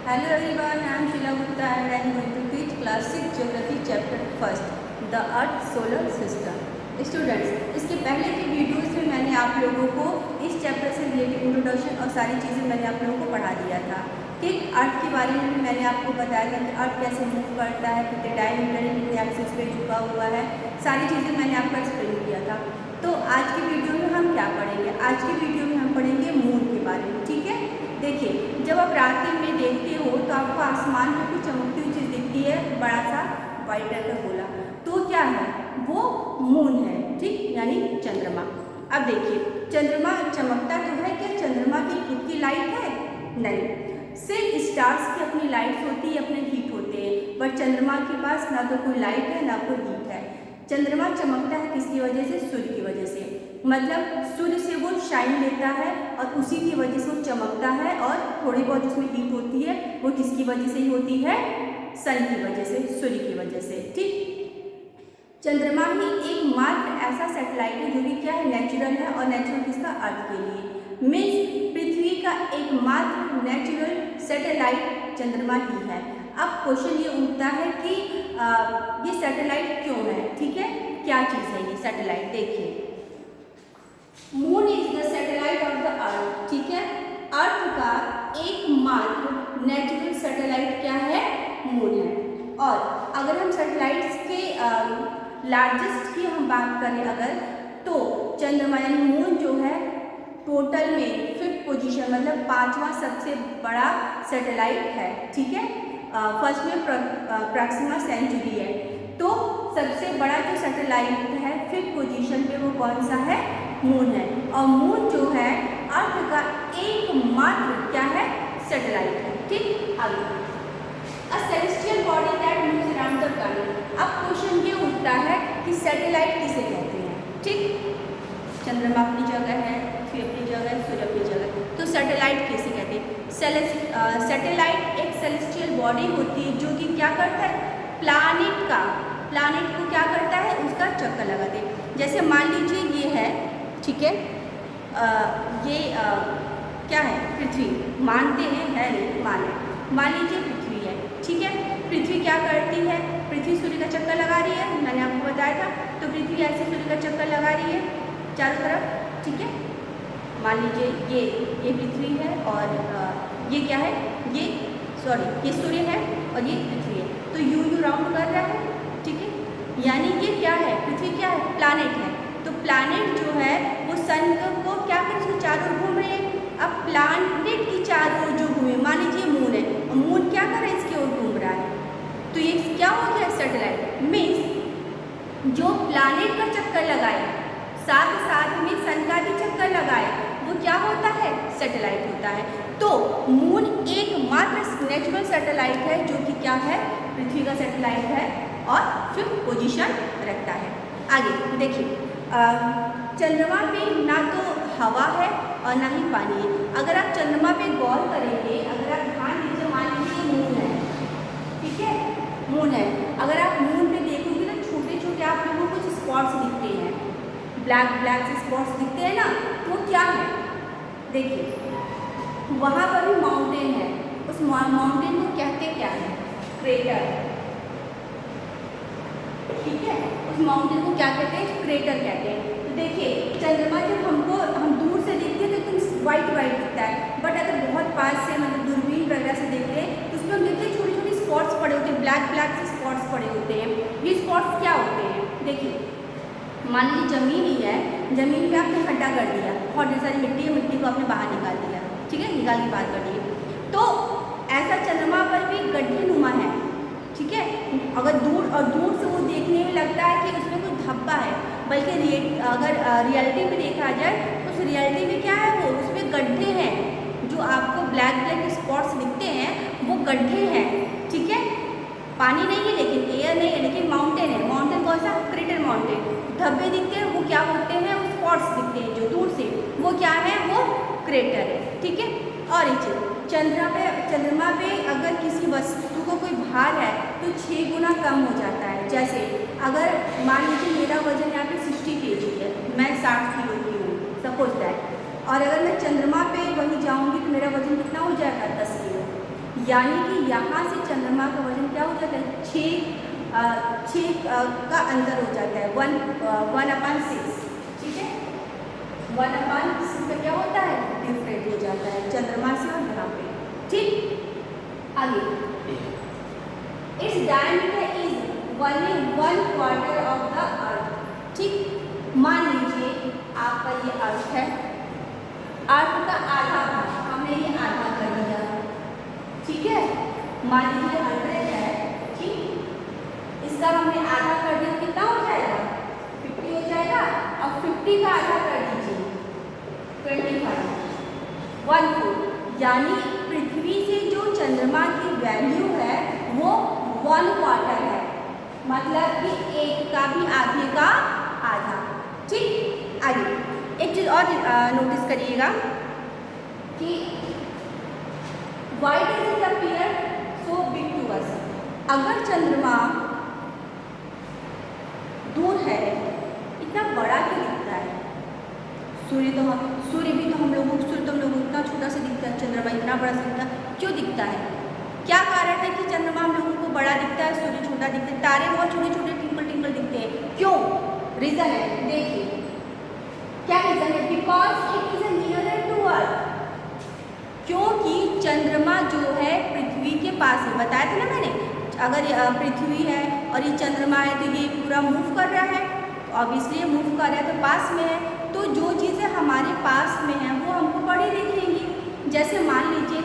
Hello everyone, I am Sheila Gupta and I am going to teach class 6 Geography chapter 1st, The Earth Solar System. Students, इसके पहले के videos में मैंने आप लोगों को इस चैप्टर से रिलेटेड इंट्रोडक्शन और सारी चीज़ें मैंने आप लोगों को पढ़ा दिया था। ठीक, अर्थ के बारे में भी मैंने आपको बताया था कि अर्थ कैसे मूव करता है, कितने डायमीटर कितने एक्सिस पे झुका हुआ है, सारी चीज़ें मैंने आपको एक्सप्लेन किया था। तो आज की वीडियो में हम क्या पढ़ेंगे? आज की वीडियो में हम पढ़ेंगे मून के बारे में। ठीक है, देखिए, जब आप रात में देखते हो तो आपको आसमान में कुछ चमकती हुई चीज़ दिखती है, बड़ा सा वाइट रंग का गोला, तो क्या है? वो मून है। ठीक, यानी चंद्रमा। अब देखिए, चंद्रमा चमकता तो है, क्या चंद्रमा की खुद की लाइट है? नहीं, सिर्फ स्टार्स की अपनी लाइट्स होती है, अपने हीट होते हैं, बट चंद्रमा के पास ना तो कोई लाइट है ना कोई हीट है। चंद्रमा चमकता है किसकी वजह से? सूर्य की वजह से। मतलब सूर्य से वो शाइन लेता है और उसी की वजह से वो चमकता है, और थोड़ी बहुत उसमें हीट होती है, वो किसकी वजह से ही होती है? सन की वजह से, सूर्य की वजह से। ठीक, चंद्रमा ही एकमात्र ऐसा सैटेलाइट है जो कि क्या है? नेचुरल है, और नेचुरल किसका? अर्थ के लिए। मीन्स पृथ्वी का एकमात्र नेचुरल सैटेलाइट चंद्रमा ही है। अब क्वेश्चन ये उठता है कि ये सैटेलाइट क्यों है? ठीक है, क्या चीज़ है ये सैटेलाइट? देखिए, moon is the satellite of the earth. ठीक है, अर्थ का एकमात्र नेचुरल सैटेलाइट क्या है? मून है। और अगर हम सैटेलाइट्स के लार्जेस्ट की हम बात करें अगर, तो चंद्रमा यानी मून जो है टोटल में 5th पोजीशन, मतलब 5वां सबसे बड़ा सैटेलाइट है। ठीक है, फर्स्ट में प्रॉक्सिमा सेंचुरी है, तो सबसे बड़ा जो सैटेलाइट है 5th पोजीशन पे वो कौन सा है? मून है। और मून जो है अर्थ का एकमात्र क्या है? सैटेलाइट है। ठीक, आगे, अ celestial body that moves around the planet. अब क्वेश्चन ये उठता है कि सैटेलाइट किसे कहते हैं? ठीक, चंद्रमा अपनी जगह है, पृथ्वी अपनी जगह है, सूर्य अपनी जगह है, तो सैटेलाइट किसे कहते हैं? सैटेलाइट एक सेलेस्टियल बॉडी होती है जो कि क्या करता है? प्लानिट को क्या करता है? उसका चक्कर लगाते हैं। जैसे मान लीजिए ये है, ठीक है, ये क्या है? पृथ्वी। मानते हैं, है नहीं, मान लीजिए पृथ्वी है। ठीक है, पृथ्वी क्या करती है? पृथ्वी सूर्य का चक्कर लगा रही है, मैंने आपको बताया था। तो पृथ्वी ऐसे सूर्य का चक्कर लगा रही है चारों तरफ। ठीक है, मान लीजिए ये पृथ्वी है, और ये क्या है? ये सूर्य है और ये पृथ्वी है, तो यू राउंड कर रहा है। ठीक है, यानी ये क्या है? पृथ्वी क्या है? प्लैनेट है। तो प्लैनेट जो है वो सन को क्या कर रही है? चारों ओर घूम रही है। अब प्लैनेट की चारों ओर जो घूमे, मान लीजिए मून है, और मून क्या कर रहा है? इसकी ओर घूम रहा है, तो ये क्या हो गया? सैटेलाइट। मीन्स जो प्लैनेट का चक्कर लगाए, साथ साथ में सन का भी चक्कर लगाए, वो क्या होता है? सैटेलाइट होता है। तो मून एकमात्र नेचुरल सैटेलाइट है जो कि क्या है? पृथ्वी का सैटेलाइट है, और 5th पोजीशन रखता है। आगे देखिए, चंद्रमा पे ना तो हवा है और ना ही पानी है। अगर आप चंद्रमा पे गौर करेंगे, अगर आप ध्यान दीजिए, मान लीजिए मून है, ठीक है, मून है, अगर आप मून पे देखोगे तो छोटे छोटे आप लोगों को कुछ स्पॉट्स दिखते हैं, ब्लैक से स्पॉट्स दिखते हैं ना, तो क्या है? देखिए, वहाँ पर भी माउंटेन है, उस माउंटेन को कहते क्या है? क्रेटर। ठीक है, उस माउंटेन को क्या कहते हैं? क्रेटर कहते हैं। तो देखिए, चंद्रमा जब हम दूर से देखते हैं तो एकदम वाइट दिखता है, बट अगर बहुत पास से, मतलब दूरबीन वगैरह से देखते हैं तो उसमें हम देखते हैं छोटी छोटी स्पॉट्स पड़े होते हैं, ब्लैक से स्पॉट्स पड़े होते हैं। ये स्पॉट्स क्या होते हैं? देखिए, मान लीजिए जमीन ही है, जमीन पे आपने खड्डा कर दिया, बहुत ढेर सारी मिट्टी है, मिट्टी को आपने बाहर निकाल दिया। ठीक है, निकाल के बाहर कर दिए, तो ऐसा चंद्रमा पर भी गड्ढे नुमा है। ठीक है, अगर दूर से वो देखने में लगता है कि उसमें कुछ धब्बा है, बल्कि अगर रियलिटी में देखा जाए तो उस रियलिटी में क्या है? वो उसमें गड्ढे हैं, जो आपको ब्लैक स्पॉट्स दिखते हैं वो गड्ढे हैं। ठीक है, पानी नहीं है, लेकिन एयर नहीं है, लेकिन माउंटेन है। माउंटेन कौन सा? Crater mountain. धब्बे दिखते हैं, वो क्या होते हैं? वो स्पॉट्स दिखते हैं जो दूर से, वो क्या है? वो क्रेटर है। ठीक है, और एक चीज़, चंद्रमा पे अगर किसी वस्तु को कोई भार है तो 6 गुना कम हो जाता है। जैसे अगर मान लीजिए मेरा वजन यहाँ पे 60 kg है, मैं 60 किलो की हूँ, सपोज दैट, और अगर मैं चंद्रमा पे वहीं जाऊँगी तो मेरा वजन कितना हो जाएगा? 10 किलो। यानी कि यहाँ से चंद्रमा का वजन क्या हो जाता है, 6 का अंतर हो जाता है, 1/6, ठीक है, 1/6 का क्या होता है, डिफरेंट हो जाता है चंद्रमा से और यहाँ पे, ठीक। आगे, its diameter is 1/4 of the earth, ठीक। मान लीजिए आपका ये अर्थ है, अर्थ का आधा भाग हमने ये आधा कर दिया, ठीक है। मान लीजिए 100 है, ठीक, इसका हमने आधा कर दिया, कितना हो जाएगा, 50 हो जाएगा। अब 50 का आधा कर दीजिए, 25, 1/4, यानी पृथ्वी से जो चंद्रमा की वैल्यू है वो 1/4 है, मतलब कि एक का भी आधे का आधा, ठीक। आगे एक चीज़ और नोटिस करिएगा कि Why does it appear so big to us? अगर चंद्रमा दूर है, इतना बड़ा क्यों दिखता है? सूर्य भी तो हम लोगों को इतना छोटा सा दिखता है, चंद्रमा इतना बड़ा दिखता है, क्यों दिखता है? क्या कारण है कि चंद्रमा हम लोगों को बड़ा दिखता है, सूर्य छोटा दिखता है, तारे बहुत छोटे छोटे टिंकल दिखते हैं, क्यों? रीजन है, देखिए क्या रीजन है, because it is nearer to earth, क्योंकि चंद्रमा जो है पृथ्वी के पास है, बताया था ना मैंने, अगर पृथ्वी है और ये चंद्रमा है तो ये पूरा मूव कर रहा है, तो ऑब्वियसली ये मूव कर रहा है तो पास में है, तो जो चीज़ें हमारे पास में हैं वो हमको बड़ी दिखेंगी। जैसे मान लीजिए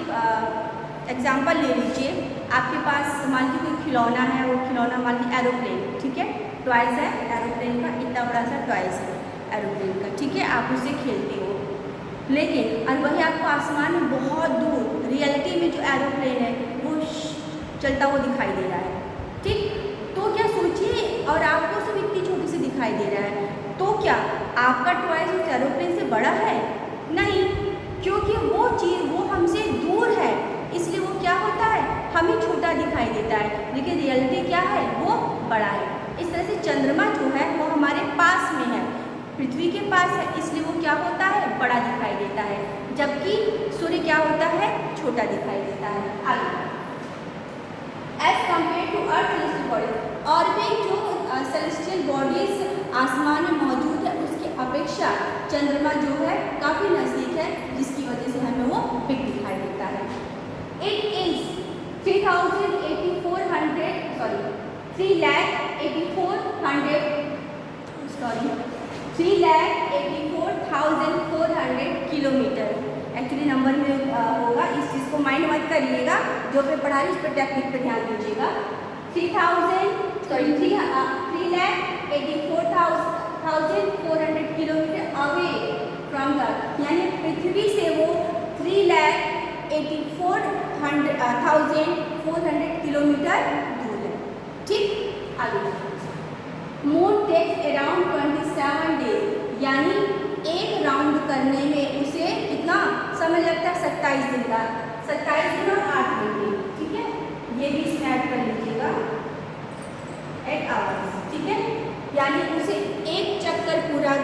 एग्जांपल ले लीजिए, आपके पास मान लीजिए कोई खिलौना है, वो खिलौना मान लीजिए एरोप्लेन, ठीक है, टॉयज है एरोप्लेन का, इतना बड़ा सा टॉयज है एरोप्लेन का, ठीक है, आप उससे खेलते हो, लेकिन और वही आपको आसमान में बहुत दूर रियलिटी में जो एरोप्लेन है वो चलता हुआ दिखाई दे रहा है, ठीक। तो क्या सोचिए, और आपको सिर्फ इतनी छोटी सी दिखाई दे रहा है, तो क्या आपका टॉयज उस एरोप्लेन से बड़ा है? नहीं, क्योंकि वो चीज़ वो हमसे दूर है, इसलिए वो क्या होता है, हमें छोटा दिखाई देता है, लेकिन रियलिटी क्या है, वो बड़ा है। इस तरह से चंद्रमा जो है वो हमारे पास में है, पृथ्वी के पास है, इसलिए वो क्या होता है, बड़ा दिखाई देता है, जबकि सूर्य क्या होता है, छोटा दिखाई देता है। आगे, as compare to earth celestial body, और भी जो सेलेस्टियल बॉडीज आसमान में मौजूद है उसकी अपेक्षा चंद्रमा जो है काफ़ी नज़दीक है, जिसकी वजह से हमें वो बिग दिखाई देता है। It is 384,400 kilometre, actually number में होगा, इस चीज़ को माइंड मत करिएगा, जो पे पढ़ा रही उस पर टेक्निक पर ध्यान दीजिएगा। 384,400 किलोमीटर अवे फ्रॉम द, यानी पृथ्वी से वो 384,400 किलोमीटर दूर है, ठीक। आगे, मून टेक्स अराउंड 27 डेज, यानी एक राउंड करने में उसे कितना समय लगता है, 27 दिन का, 27 दिन और 8 घंटे, ठीक है, ये भी इसमें ऐड कर लीजिएगा, 8 आवर्स, ठीक है, यानी उसे एक चक्कर पूरा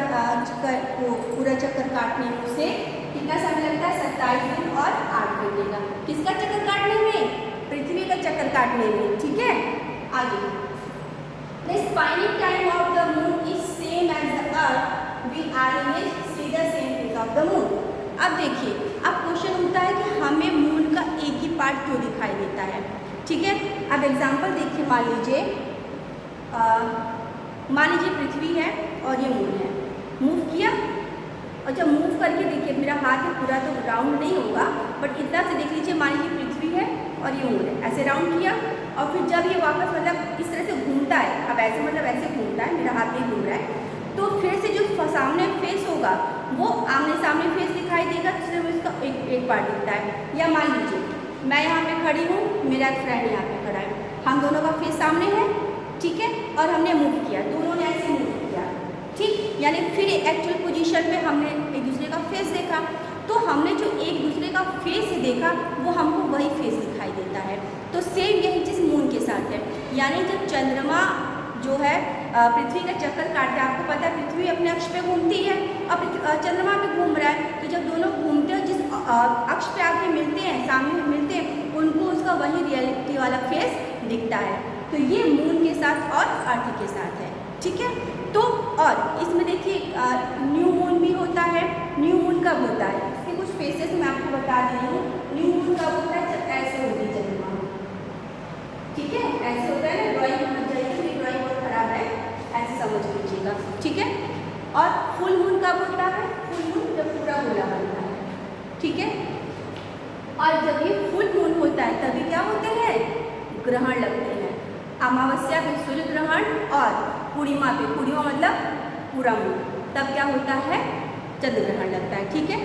चक्कर काटने में उसे कितना समय लगता है, 27 दिन और 8 घंटे का। किसका चक्कर काटने में, पृथ्वी का चक्कर काटने में, ठीक है। आगे, the spinning time of the moon is same as the earth, we always see the same phase of the moon। अब देखिए, अब क्वेश्चन होता है कि हमें मून का एक ही पार्ट क्यों दिखाई देता है, ठीक है। अब एग्जांपल देखिए, मान लीजिए पृथ्वी है और ये मून है, मूव किया, और जब मूव करके देखिए, मेरा हाथ है पूरा तो राउंड नहीं होगा, बट इतना से देख लीजिए, मान लीजिए पृथ्वी है और ये मून है, ऐसे राउंड किया, और फिर जब ये वापस मतलब इस तरह से घूमता है, अब ऐसे मतलब ऐसे घूमता है, मेरा हाथ नहीं घूम रहा है, तो फिर से जो सामने फेस होगा वो आमने सामने फेस दिखाई देगा, जिससे उसका एक पार्ट दिखता है। या मान लीजिए मैं यहाँ पे खड़ी हूँ, मेरा एक फ्रेंड यहाँ पे खड़ा है, हम दोनों का फेस सामने है, ठीक है, और हमने मूव किया, दोनों ने ऐसे मूव किया, ठीक, यानी फिर एक्चुअल पोजीशन पे हमने एक दूसरे का फेस देखा, तो हमने जो एक दूसरे का फेस देखा वो हमको वही फेस दिखाई देता है। तो सेम यही चीज़ मून के साथ है, यानी जब चंद्रमा जो है पृथ्वी का चक्कर काटता है, आपको पता है पृथ्वी अपने अक्ष पे घूमती है और चंद्रमा पे घूम रहा है, तो जब दोनों घूमते हैं जिस अक्ष पे आके मिलते हैं, सामने मिलते हैं, उनको उसका वाला फेस दिखता है। तो ये मून के साथ और अर्थ के साथ है, ठीक है। तो और इसमें देखिए न्यू मून भी होता है। न्यू मून कब होता है, इसके कुछ फेसेस मैं आपको बता दे रही हूँ। न्यू मून कब होता है, जब ऐसे होगी चंद्रमा, ठीक है, ऐसे होता है ना। ड्राइंग मत जाइए, मेरी ड्राइंग बहुत खराब है, ऐसे समझ लीजिएगा, ठीक है। और फुल मून कब होता है, फुल मून जब पूरा गोला बनता है, ठीक है। और जब ये फुल मून होता है तभी क्या होते हैं, ग्रहण लगते हैं। अमावस्या पे सूर्य ग्रहण और पूर्णिमा पे, पूर्णिमा मतलब पूरा मून, तब क्या होता है, चंद्र ग्रहण लगता है, ठीक है।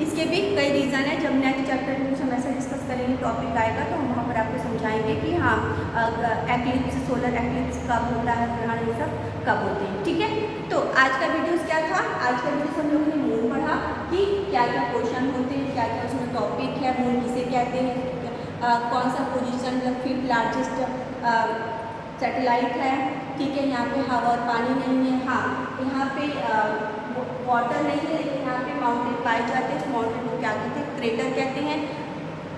इसके भी कई रीज़न है। जब नेक्स्ट चैप्टर में कुछ हम ऐसा डिस्कस करेंगे, टॉपिक आएगा, तो हम वहाँ पर आपको समझाएंगे कि हाँ एक्लिप्स, सोलर एक्लिप्स कब होता है, ग्रहण ये सब कब होते हैं, ठीक है। तो आज का वीडियो क्या था, आज का वीडियो हम लोगों ने मून पढ़ा कि क्या क्या क्वेश्चन होते हैं, क्या क्या उसमें टॉपिक है, मून किसे कहते हैं, कौन सा पोजीशन मतलब 5th लार्जेस्ट सैटेलाइट है, ठीक है। यहाँ पे हवा और पानी नहीं है, हाँ यहाँ पे वाटर नहीं है, लेकिन यहाँ पे माउंटेन पाए जाते हैं। उस माउंटेन को क्या कहते हैं, क्रेटर कहते हैं।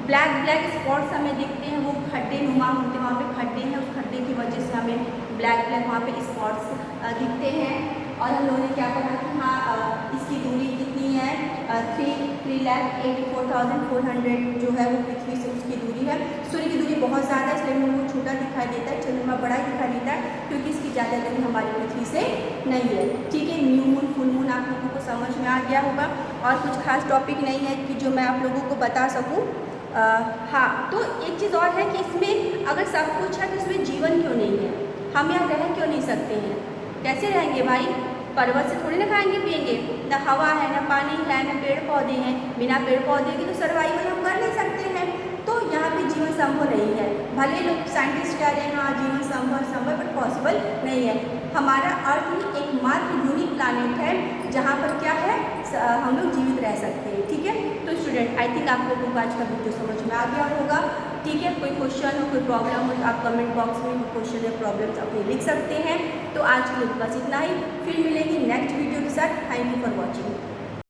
ब्लैक ब्लैक स्पॉट्स हमें दिखते हैं, वो खड्डे नुमा होते हैं, वहाँ पे खड्डे हैं, उस खड्डे की वजह से हमें ब्लैक ब्लैक वहाँ पे स्पॉट्स दिखते हैं। और हम लोगों ने क्या पढ़ा कि हाँ इसकी दूरी कितनी है, 3,84,400 जो है वो पृथ्वी से उसकी दूरी है। सूर्य की दूरी बहुत ज़्यादा है, इसलिए हमें वो छोटा दिखाई देता है, चंद्रमा बड़ा दिखाई देता है, क्योंकि इसकी ज़्यादा दूरी हमारी पृथ्वी से नहीं है, ठीक है। न्यू मून, फुल मून आप लोगों को समझ में आ गया होगा, और कुछ खास टॉपिक नहीं है कि जो मैं आप लोगों को बता सकूँ। हाँ, तो एक चीज़ और है कि इसमें अगर सब कुछ है तो इसमें जीवन क्यों नहीं है, हम यहाँ रह क्यों नहीं सकते हैं, कैसे रहेंगे भाई, पर्वत से थोड़ी ना खाएंगे पिएंगे, ना हवा है, ना पानी है, ना पेड़ पौधे हैं। बिना पेड़ पौधे के तो सर्वाइवल हम कर नहीं सकते हैं, तो यहाँ पे जीवन संभव नहीं है। भले लोग साइंटिस्ट कह रहे हैं हाँ जीवन संभव, बट पॉसिबल नहीं है। हमारा अर्थ ही एकमात्र यूनिक प्लानिट है जहाँ पर क्या है, हम लोग जीवित रह सकते हैं, ठीक है। तो स्टूडेंट, आई थिंक आप लोगों को आज का वीडियो समझ में आ गया होगा, ठीक है। कोई क्वेश्चन हो, कोई प्रॉब्लम हो तो आप कमेंट बॉक्स में क्वेश्चन या प्रॉब्लम्स अपने लिख सकते हैं। तो आज के लिए बस इतना ही, फिर मिलेंगे नेक्स्ट वीडियो के साथ। Thank you for watching.